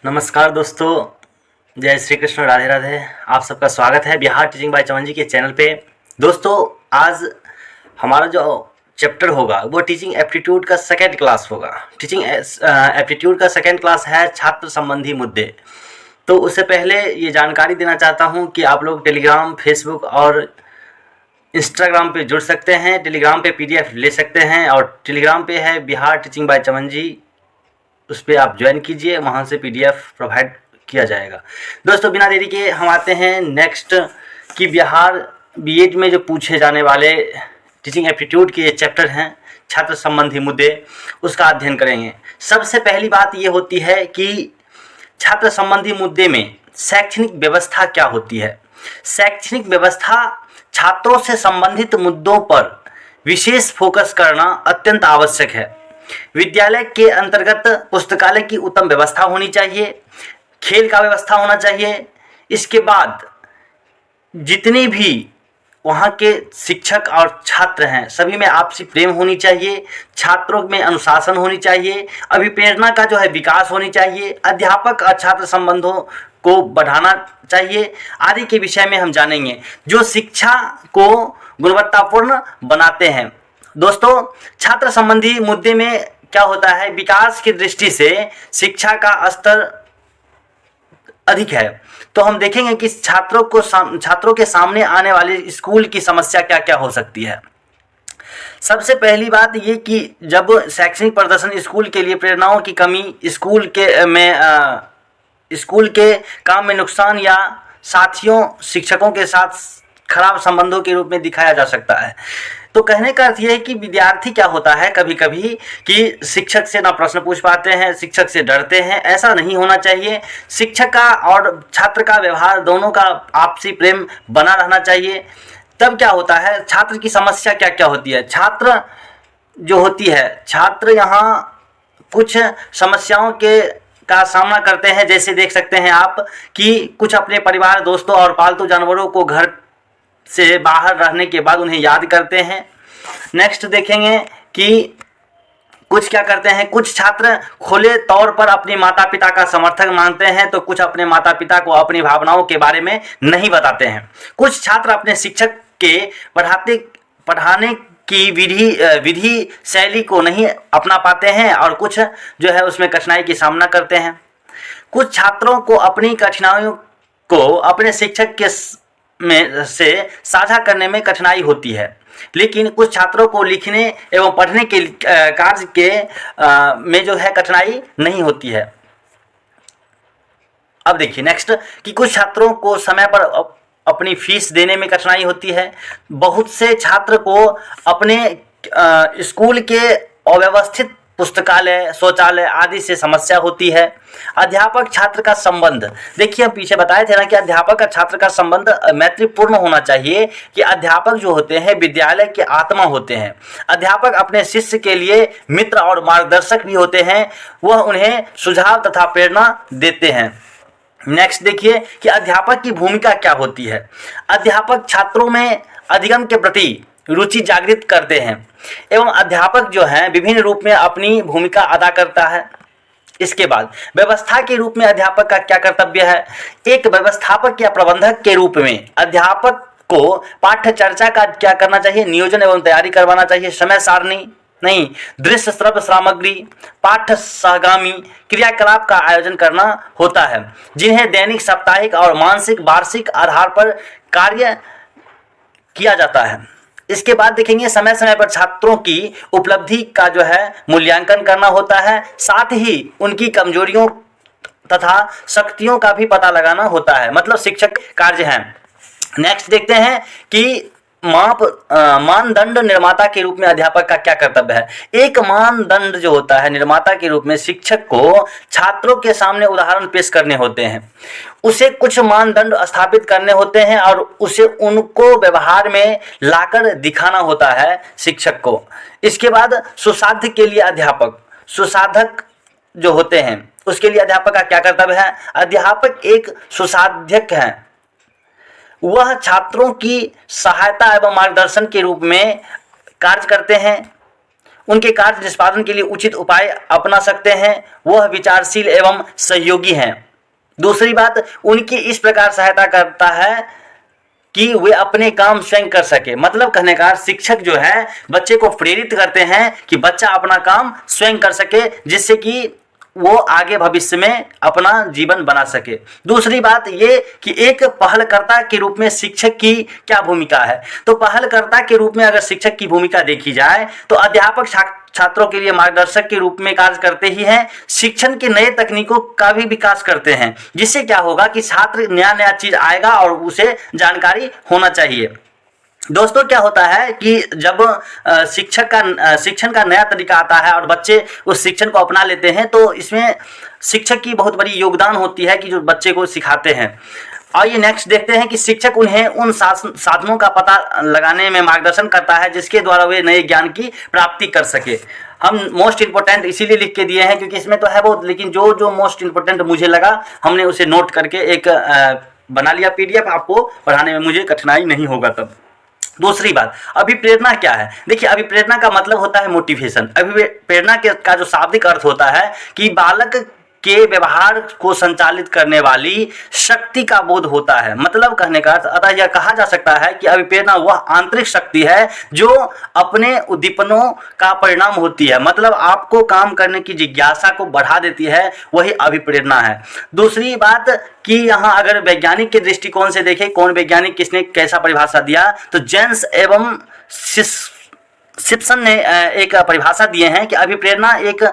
नमस्कार दोस्तों, जय श्री कृष्ण, राधे राधे। आप सबका स्वागत है बिहार टीचिंग बाय चमन जी के चैनल पे। दोस्तों, आज हमारा जो चैप्टर होगा वो टीचिंग एप्टीट्यूड का सेकेंड क्लास होगा। टीचिंग एप्टीट्यूड का सेकेंड क्लास है छात्र संबंधी मुद्दे। तो उससे पहले ये जानकारी देना चाहता हूँ कि आप लोग टेलीग्राम, फेसबुक और इंस्टाग्राम पे जुड़ सकते हैं। टेलीग्राम पे PDF ले सकते हैं और टेलीग्राम पे है बिहार टीचिंग बाय चमन जी, उस पर आप ज्वाइन कीजिए, वहाँ से PDF प्रोवाइड किया जाएगा। दोस्तों, बिना देरी के हम आते हैं नेक्स्ट कि बिहार BEd में जो पूछे जाने वाले टीचिंग एप्टीट्यूड के ये चैप्टर हैं छात्र संबंधी मुद्दे, उसका अध्ययन करेंगे। सबसे पहली बात ये होती है कि छात्र संबंधी मुद्दे में शैक्षणिक व्यवस्था क्या होती है। शैक्षणिक व्यवस्था छात्रों से संबंधित मुद्दों पर विशेष फोकस करना अत्यंत आवश्यक है। विद्यालय के अंतर्गत पुस्तकालय की उत्तम व्यवस्था होनी चाहिए, खेल का व्यवस्था होना चाहिए। इसके बाद जितने भी वहाँ के शिक्षक और छात्र हैं सभी में आपसी प्रेम होनी चाहिए, छात्रों में अनुशासन होनी चाहिए, अभिप्रेरणा का जो है विकास होनी चाहिए, अध्यापक और छात्र संबंधों को बढ़ाना चाहिए आदि के विषय में हम जानेंगे जो शिक्षा को गुणवत्तापूर्ण बनाते हैं। दोस्तों, छात्र संबंधी मुद्दे में क्या होता है, विकास की दृष्टि से शिक्षा का स्तर अधिक है। तो हम देखेंगे कि छात्रों के सामने आने वाली स्कूल की समस्या क्या क्या हो सकती है। सबसे पहली बात ये कि जब शैक्षणिक प्रदर्शन, स्कूल के लिए प्रेरणाओं की कमी, स्कूल के काम में नुकसान या साथियों शिक्षकों के साथ खराब संबंधों के रूप में दिखाया जा सकता है। तो कहने का अर्थ यह है कि विद्यार्थी क्या होता है कभी कभी कि शिक्षक से ना प्रश्न पूछ पाते हैं, शिक्षक से डरते हैं। ऐसा नहीं होना चाहिए। शिक्षक का और छात्र का व्यवहार दोनों का आपसी प्रेम बना रहना चाहिए। तब क्या होता है, छात्र की समस्या क्या क्या होती है। छात्र यहाँ कुछ समस्याओं का सामना करते हैं। जैसे देख सकते हैं आप कि कुछ अपने परिवार, दोस्तों और पालतू जानवरों को घर से बाहर रहने के बाद उन्हें याद करते हैं। नेक्स्ट देखेंगे कि कुछ क्या करते हैं, कुछ छात्र खुले तौर पर अपने माता पिता का समर्थक मानते हैं, तो कुछ अपने माता पिता को अपनी भावनाओं के बारे में नहीं बताते हैं। कुछ छात्र अपने शिक्षक के पढ़ाने की विधि शैली को नहीं अपना पाते हैं और कुछ जो है उसमें कठिनाई की सामना करते हैं। कुछ छात्रों को अपनी कठिनाइयों को अपने शिक्षक के में से साझा करने में कठिनाई होती है, लेकिन कुछ छात्रों को लिखने एवं पढ़ने के कार्य के में जो है कठिनाई नहीं होती है। अब देखिए नेक्स्ट कि कुछ छात्रों को समय पर अपनी फीस देने में कठिनाई होती है। बहुत से छात्र को अपने स्कूल के अव्यवस्थित पुस्तकालय, शौचालय आदि से समस्या होती है। अध्यापक छात्र का संबंध, देखिए हम पीछे बताए थे ना कि अध्यापक और छात्र का संबंध मैत्रीपूर्ण होना चाहिए। कि अध्यापक जो होते हैं विद्यालय के आत्मा होते हैं। अध्यापक अपने शिष्य के लिए मित्र और मार्गदर्शक भी होते हैं। वह उन्हें सुझाव तथा प्रेरणा देते हैं। नेक्स्ट देखिए कि अध्यापक की भूमिका क्या होती है। अध्यापक छात्रों में अधिगम के प्रति रुचि जागृत करते हैं एवं अध्यापक जो है विभिन्न रूप में अपनी भूमिका अदा करता है। इसके बाद व्यवस्था के रूप में अध्यापक का क्या कर्तव्य है। एक व्यवस्थापक या प्रबंधक के रूप में अध्यापक को पाठ्य चर्चा का क्या करना चाहिए, नियोजन एवं तैयारी करवाना चाहिए। समय सारणी नहीं, दृश्य श्रव्य सामग्री, पाठ्य सहगामी क्रियाकलाप का आयोजन करना होता है, जिन्हें दैनिक, साप्ताहिक और मासिक, वार्षिक आधार पर कार्य किया जाता है। इसके बाद देखेंगे समय समय पर छात्रों की उपलब्धि का जो है मूल्यांकन करना होता है, साथ ही उनकी कमजोरियों तथा शक्तियों का भी पता लगाना होता है, मतलब शिक्षक कार्य है। नेक्स्ट देखते हैं कि मानदंड निर्माता के रूप में अध्यापक का क्या कर्तव्य है। एक मानदंड जो होता है निर्माता के रूप में शिक्षक को छात्रों के सामने उदाहरण पेश करने होते हैं। उसे कुछ मानदंड स्थापित करने होते हैं और उसे उनको व्यवहार में लाकर दिखाना होता है शिक्षक को। इसके बाद सुसाध्य के लिए सुसाधक जो होते हैं उसके लिए अध्यापक का क्या कर्तव्य है। अध्यापक एक सुसाध्यक है। वह छात्रों की सहायता एवं मार्गदर्शन के रूप में कार्य करते हैं। उनके कार्य निष्पादन के लिए उचित उपाय अपना सकते हैं, वह विचारशील एवं सहयोगी हैं। दूसरी बात, उनकी इस प्रकार सहायता करता है कि वे अपने काम स्वयं कर सके। मतलब कहने का शिक्षक जो है बच्चे को प्रेरित करते हैं कि बच्चा अपना काम स्वयं कर सके, जिससे कि वो आगे भविष्य में अपना जीवन बना सके। दूसरी बात ये कि एक पहलकर्ता के रूप में शिक्षक की क्या भूमिका है। तो पहलकर्ता के रूप में अगर शिक्षक की भूमिका देखी जाए तो अध्यापक छात्रों के लिए मार्गदर्शक के रूप में कार्य करते ही हैं, शिक्षण के नए तकनीकों का भी विकास करते हैं, जिससे क्या होगा कि छात्र नया चीज आएगा और उसे जानकारी होना चाहिए। दोस्तों क्या होता है कि जब शिक्षण का नया तरीका आता है और बच्चे उस शिक्षण को अपना लेते हैं, तो इसमें शिक्षक की बहुत बड़ी योगदान होती है कि जो बच्चे को सिखाते हैं। आइए नेक्स्ट देखते हैं कि शिक्षक उन्हें उन साधनों का पता लगाने में मार्गदर्शन करता है जिसके द्वारा वे नए ज्ञान की प्राप्ति कर सके। हम मोस्ट इंपॉर्टेंट इसीलिए लिख के दिए हैं क्योंकि इसमें तो है बहुत, लेकिन जो मोस्ट इंपॉर्टेंट मुझे लगा हमने उसे नोट करके एक बना लिया PDF। आपको पढ़ाने में मुझे कठिनाई नहीं होगा तब। दूसरी बात, अभिप्रेरणा क्या है। देखिए, अभिप्रेरणा का मतलब होता है मोटिवेशन। अभिप्रेरणा का जो शाब्दिक अर्थ होता है कि बालक के व्यवहार को संचालित करने वाली शक्ति का बोध होता है। मतलब कहने का अर्थ, अतः यह कहा जा सकता है कि अभिप्रेरणा वह आंतरिक शक्ति है जो अपने उद्दीपनों का परिणाम होती है। मतलब आपको काम करने की जिज्ञासा को बढ़ा देती है, वही अभिप्रेरणा है। दूसरी बात कि यहाँ अगर वैज्ञानिक के दृष्टिकोण से देखें, कौन वैज्ञानिक किसने कैसा परिभाषा दिया, तो जेन्स एवं सिप्सन ने एक परिभाषा दिए हैं कि अभिप्रेरणा एक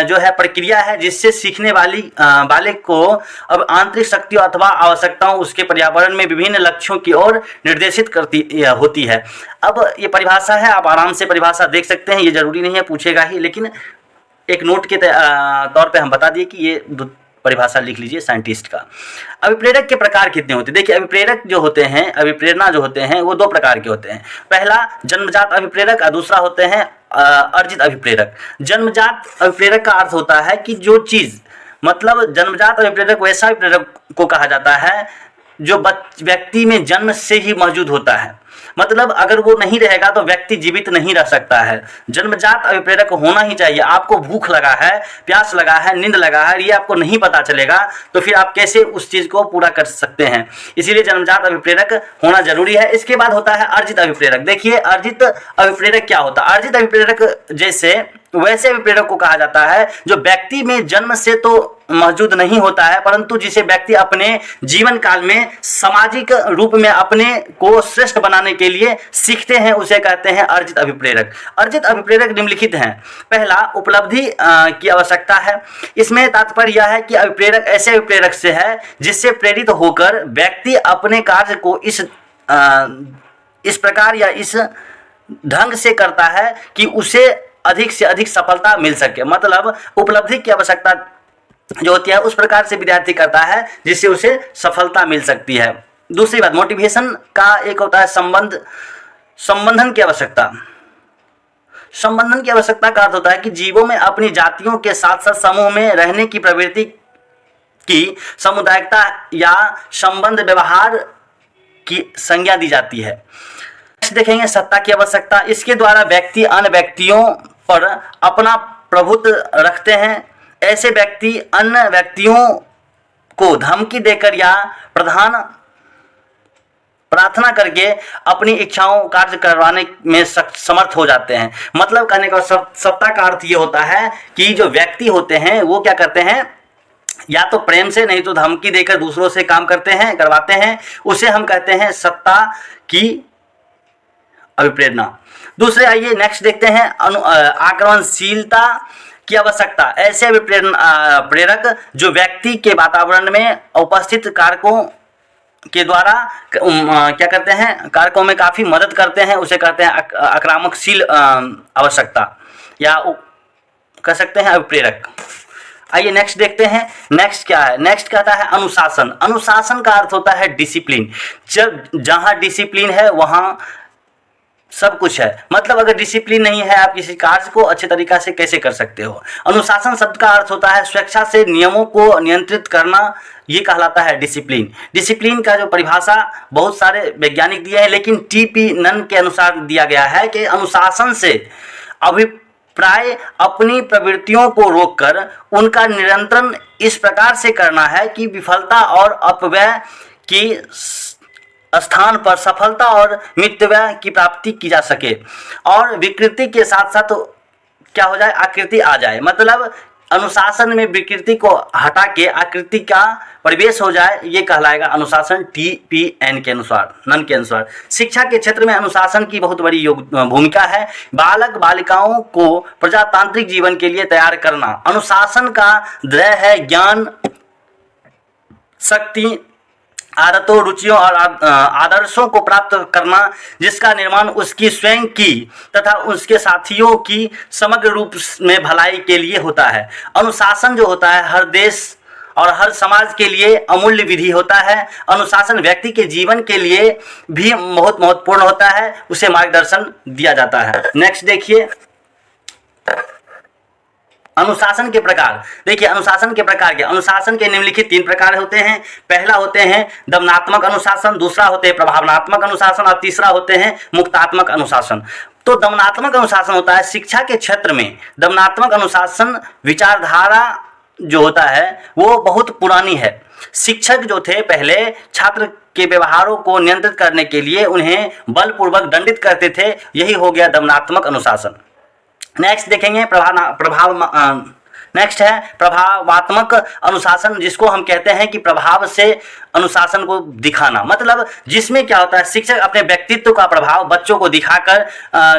जो है प्रक्रिया है जिससे सीखने वाली बालक को अब आंतरिक शक्ति अथवा आवश्यकताओं उसके पर्यावरण में विभिन्न लक्ष्यों की ओर निर्देशित करती होती है। अब ये परिभाषा है, आप आराम से परिभाषा देख सकते हैं, ये जरूरी नहीं है पूछेगा ही, लेकिन एक नोट के तौर पे हम बता दिए कि ये परिभाषा लिख लीजिए साइंटिस्ट का। अभिप्रेरक के प्रकार कितने होते हैं। देखिए, अभिप्रेरक जो होते हैं, अभिप्रेरणा जो होते हैं वो दो प्रकार के होते हैं। पहला जन्मजात अभिप्रेरक और दूसरा होते हैं अर्जित अभिप्रेरक। जन्मजात अभिप्रेरक का अर्थ होता है कि जो चीज़, मतलब जन्मजात अभिप्रेरक वैसा अभिप्रेरक को कहा जाता है जो व्यक्ति में जन्म से ही मौजूद होता है। मतलब अगर वो नहीं रहेगा तो व्यक्ति जीवित नहीं रह सकता है। जन्मजात अभिप्रेरक होना ही चाहिए। आपको भूख लगा है, प्यास लगा है, नींद लगा है, ये आपको नहीं पता चलेगा तो फिर आप कैसे उस चीज़ को पूरा कर सकते हैं। इसीलिए जन्मजात अभिप्रेरक होना जरूरी है। इसके बाद होता है अर्जित अभिप्रेरक। देखिए, अर्जित अभिप्रेरक क्या होता है। अर्जित अभिप्रेरक जैसे वैसे अभिप्रेरक को कहा जाता है जो व्यक्ति में जन्म से तो मौजूद नहीं होता है, परंतु जिसे व्यक्ति अपने जीवन काल में सामाजिक रूप में अपने को श्रेष्ठ बनाने के लिए सीखते हैं, उसे कहते हैं अर्जित अभिप्रेरक। अर्जित अभिप्रेरक निम्नलिखित हैं। पहला, उपलब्धि की आवश्यकता है। इसमें तात्पर्य यह है कि अभिप्रेरक ऐसे अभिप्रेरक से है जिससे प्रेरित होकर व्यक्ति अपने कार्य को इस प्रकार या इस ढंग से करता है कि उसे अधिक से अधिक सफलता मिल सके। मतलब उपलब्धि की आवश्यकता जो होती है उस प्रकार से विद्यार्थी करता है जिससे उसे सफलता मिल सकती है। दूसरी बात, मोटिवेशन का एक होता है संबंधन की आवश्यकता। संबंधन की आवश्यकता का अर्थ होता है कि जीवों में अपनी जातियों के साथ साथ समूह में रहने की प्रवृत्ति की सामुदायिकता या संबंध व्यवहार की संज्ञा दी जाती है। देखेंगे सत्ता की आवश्यकता। इसके द्वारा व्यक्ति अन्य व्यक्तियों पर अपना प्रभुत्व रखते हैं। ऐसे व्यक्ति अन्य व्यक्तियों को धमकी देकर या प्रार्थना करके अपनी इच्छाओं कार्य करवाने में समर्थ हो जाते हैं। मतलब कहने का सत्ता का अर्थ ये होता है कि जो व्यक्ति होते हैं वो क्या करते हैं, या तो प्रेम से नहीं तो धमकी देकर दूसरों से काम करवाते हैं। उसे हम कहते हैं सत्ता की अभिप्रेरणा। दूसरे आइए नेक्स्ट देखते हैं आक्रमणशीलता की आवश्यकता। ऐसे अभिप्रेरक जो व्यक्ति के वातावरण में उपस्थित कारकों के द्वारा क्या करते हैं, कारकों में काफ़ी मदद करते हैं, उसे कहते हैं आक्रामकशील आवश्यकता या कह सकते हैं अभिप्रेरक। आइए नेक्स्ट देखते हैं। नेक्स्ट क्या है, नेक्स्ट कहता है अनुशासन। अनुशासन का अर्थ होता है डिसिप्लिन। जहाँ डिसिप्लिन है वहाँ सब कुछ है। मतलब अगर डिसिप्लिन नहीं है आप किसी कार्य को अच्छे तरीक़ा से कैसे कर सकते हो। अनुशासन शब्द का अर्थ होता है स्वेच्छा से नियमों को नियंत्रित करना, ये कहलाता है डिसिप्लिन। डिसिप्लिन का जो परिभाषा बहुत सारे वैज्ञानिक दिए हैं, लेकिन TP नन के अनुसार दिया गया है कि अनुशासन से अभिप्रेरणा प्राय अपनी प्रवृत्तियों को रोककर उनका नियंत्रण इस प्रकार से करना है कि विफलता और अपव्यय की स्थान पर सफलता और मितव्यय की प्राप्ति की जा सके और विकृति के साथ साथ क्या हो जाए, आकृति आ जाए। मतलब अनुशासन में विकृति को हटा के आकृति का परिवेश हो जाए, ये कहलाएगा अनुशासन TPN के अनुसार, नन के अनुसार। शिक्षा के क्षेत्र में अनुशासन की बहुत बड़ी भूमिका है। बालक बालिकाओं को प्रजातांत्रिक जीवन के लिए तैयार करना। अनुशासन का ध्येय है ज्ञान, शक्ति, आदतों, रुचियों और आदर्शों को प्राप्त करना, जिसका निर्माण उसकी स्वयं की तथा उसके साथियों की समग्र रूप में भलाई के लिए होता है। अनुशासन जो होता है हर देश और हर समाज के लिए अमूल्य विधि होता है। अनुशासन व्यक्ति के जीवन के लिए भी बहुत महत्वपूर्ण होता है, उसे मार्गदर्शन दिया जाता है। नेक्स्ट देखिए अनुशासन के प्रकार। देखिए अनुशासन के प्रकार के अनुशासन के निम्नलिखित 3 प्रकार होते हैं। पहला होते हैं दमनात्मक अनुशासन, दूसरा होते हैं प्रभावनात्मक अनुशासन और तीसरा होते हैं मुक्तात्मक अनुशासन। तो दमनात्मक अनुशासन होता है शिक्षा के क्षेत्र में। दमनात्मक अनुशासन विचारधारा जो होता है वो बहुत पुरानी है। शिक्षक जो थे पहले छात्र के व्यवहारों को नियंत्रित करने के लिए उन्हें बलपूर्वक दंडित करते थे, यही हो गया दमनात्मक अनुशासन। नेक्स्ट देखेंगे नेक्स्ट है प्रभावात्मक अनुशासन, जिसको हम कहते हैं कि प्रभाव से अनुशासन को दिखाना। मतलब जिसमें क्या होता है शिक्षक अपने व्यक्तित्व का प्रभाव बच्चों को दिखाकर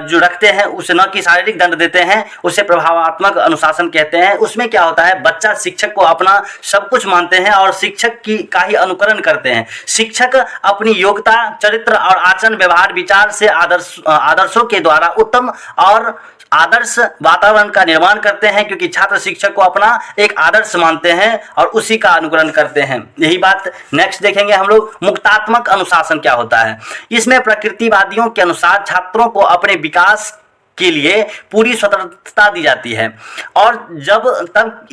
जो रखते हैं, उसे न कि शारीरिक दंड देते हैं, उसे प्रभावात्मक अनुशासन कहते हैं। उसमें क्या होता है बच्चा शिक्षक को अपना सब कुछ मानते हैं और शिक्षक की का ही अनुकरण करते हैं। शिक्षक अपनी योग्यता, चरित्र और आचरण, व्यवहार, विचार से आदर्शों के द्वारा उत्तम और आदर्श वातावरण का निर्माण करते हैं, क्योंकि छात्र शिक्षक को अपना एक आदर्श मानते हैं और उसी का अनुकरण करते हैं। यही बात नेक्स्ट देखेंगे हम लोग। मुक्तात्मक अनुशासन क्या होता है। इसमें प्रकृतिवादियों के अनुसार छात्रों को अपने विकास के लिए पूरी स्वतंत्रता दी जाती है और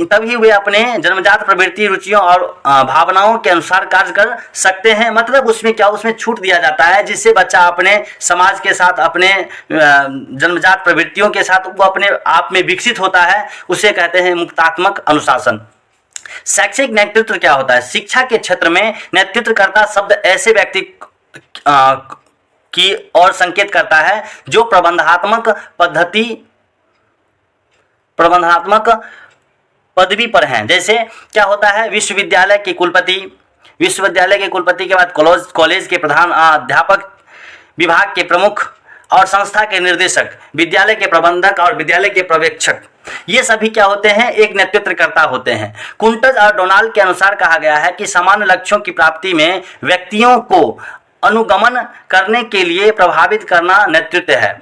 तभी वे अपने जन्मजात प्रवृत्ति, रुचियों और भावनाओं के अनुसार कार्य कर सकते हैं। मतलब उसमें क्या, उसमें छूट दिया जाता है, जिससे बच्चा अपने समाज के साथ, अपने जन्मजात प्रवृत्तियों के साथ वो अपने आप में विकसित होता है, उसे कहते हैं मुक्तात्मक अनुशासन। शैक्षिक नेतृत्व क्या होता है। शिक्षा के क्षेत्र में नेतृत्वकर्ता शब्द ऐसे व्यक्ति की ओर संकेत करता है जो प्रबंधात्मक पदवी पर हैं। जैसे क्या होता है विश्वविद्यालय के कुलपति के बाद कॉलेज के प्रधान अध्यापक, विभाग के प्रमुख और संस्था के निर्देशक, विद्यालय के प्रबंधक और विद्यालय के पर्यवेक्षक, ये सभी क्या होते हैं, एक नेतृत्वकर्ता होते हैं। कुंटज और डोनाल्ड के अनुसार कहा गया है कि सामान्य लक्ष्यों की प्राप्ति में व्यक्तियों को अनुगमन करने के लिए प्रभावित करना नेतृत्व है।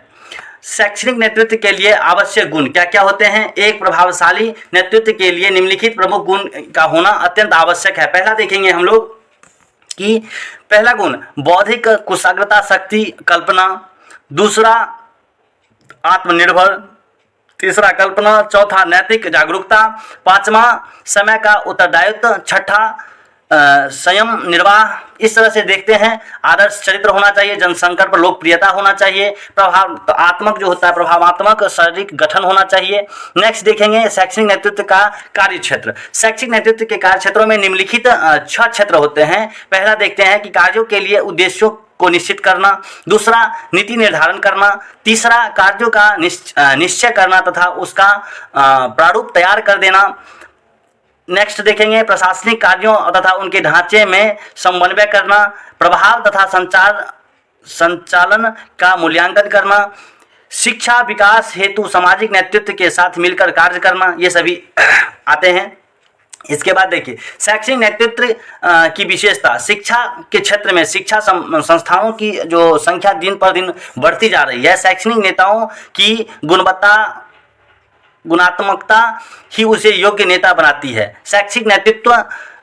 शैक्षणिक नेतृत्व के लिए आवश्यक गुण क्या क्या होते हैं। एक प्रभावशाली नेतृत्व के लिए निम्नलिखित प्रमुख गुण का होना अत्यंत आवश्यक है। पहला देखेंगे हम लोग कि पहला गुण बौद्धिक कुशाग्रता, शक्ति, कल्पना। दूसरा आत्मनिर्भर। तीसरा कल्पना। चौथा नैतिक जागरूकता। पांचवा समय का उत्तरदायित्व। छठा संयम निर्वाह। इस तरह से देखते हैं। आदर्श चरित्र होना चाहिए, जनसंकट पर लोकप्रियता होना चाहिए, प्रभावात्मक जो होता है प्रभावात्मक शारीरिक गठन होना चाहिए। नेक्स्ट देखेंगे शैक्षणिक नेतृत्व का कार्य क्षेत्र। शैक्षिक नेतृत्व के कार्य क्षेत्रों में निम्नलिखित 6 क्षेत्र होते हैं। पहला देखते हैं कि कार्यों के लिए उद्देश्यों को निश्चित करना। दूसरा नीति निर्धारण करना। तीसरा कार्यों का निश्चय करना तथा उसका प्रारूप तैयार कर देना। नेक्स्ट देखेंगे प्रशासनिक कार्यों तथा उनके ढांचे में समन्वय करना। प्रभाव तथा संचालन का मूल्यांकन करना। शिक्षा विकास हेतु सामाजिक नेतृत्व के साथ मिलकर कार्य करना, ये सभी आते हैं। इसके बाद देखिए शैक्षणिक नेतृत्व की विशेषता। शिक्षा के क्षेत्र में शिक्षा संस्थानों की जो संख्या दिन पर दिन बढ़ती जा रही है। शैक्षणिक नेताओं की गुणात्मकता ही उसे योग्य नेता बनाती है। शैक्षिक नेतृत्व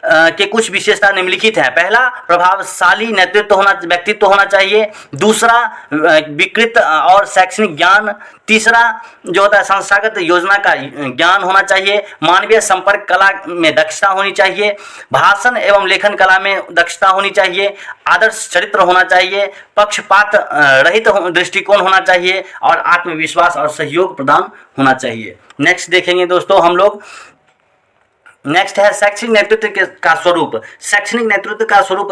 के कुछ विशेषता निम्नलिखित हैं। पहला, प्रभावशाली व्यक्तित्व होना चाहिए। दूसरा, विकृत और शैक्षणिक ज्ञान। तीसरा जो होता है, संस्थागत योजना का ज्ञान होना चाहिए। मानवीय संपर्क कला में दक्षता होनी चाहिए। भाषण एवं लेखन कला में दक्षता होनी चाहिए। आदर्श चरित्र होना चाहिए। पक्षपात रहित दृष्टिकोण होना चाहिए और आत्मविश्वास और सहयोग प्रदान होना चाहिए। नेक्स्ट देखेंगे दोस्तों हम लोग, नेक्स्ट है शैक्षणिक नेतृत्व का स्वरूप। शैक्षणिक नेतृत्व का स्वरूप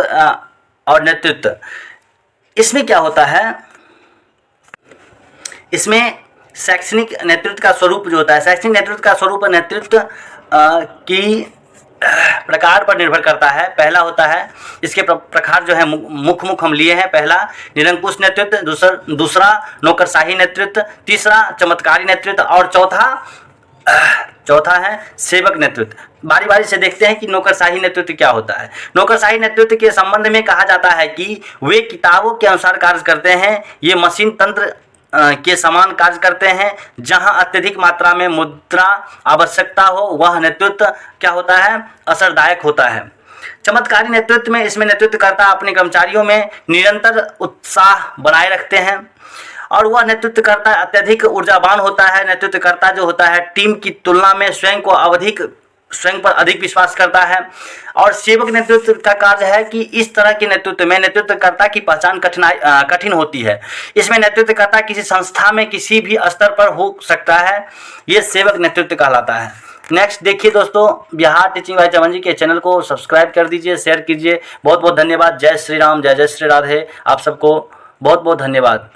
और नेतृत्व, इसमें क्या होता है, इसमें शैक्षणिक नेतृत्व का स्वरूप जो होता है, शैक्षणिक नेतृत्व का स्वरूप नेतृत्व की प्रकार पर निर्भर करता है। पहला होता है, इसके प्रकार जो है मुख्य हम लिए हैं। पहला, निरंकुश नेतृत्व। दूसरा, नौकरशाही नेतृत्व। तीसरा, चमत्कारी नेतृत्व और चौथा है सेवक नेतृत्व। बारी बारी से देखते हैं कि नौकरशाही नेतृत्व क्या होता है। नौकरशाही नेतृत्व के संबंध में कहा जाता है कि वे किताबों के अनुसार कार्य करते हैं। ये मशीन तंत्र के समान कार्य करते हैं। जहां अत्यधिक मात्रा में मुद्रा आवश्यकता हो वह नेतृत्व क्या होता है, असरदायक होता है। चमत्कारी नेतृत्व में, इसमें नेतृत्वकर्ता अपने कर्मचारियों में निरंतर उत्साह बनाए रखते हैं और वह नेतृत्वकर्ता अत्यधिक ऊर्जावान होता है। नेतृत्वकर्ता जो होता है टीम की तुलना में स्वयं पर अधिक विश्वास करता है। और सेवक नेतृत्व का कार्य है कि इस तरह के नेतृत्व में नेतृत्वकर्ता की पहचान कठिन होती है। इसमें नेतृत्वकर्ता किसी संस्था में किसी भी स्तर पर हो सकता है। ये सेवक नेतृत्व कहलाता है। नेक्स्ट देखिए दोस्तों, बिहार टीचिंग बाय चमन जी के चैनल को सब्सक्राइब कर दीजिए, शेयर कीजिए। बहुत बहुत धन्यवाद। जय श्री राम, जय जय श्री राधे। आप सबको बहुत बहुत धन्यवाद।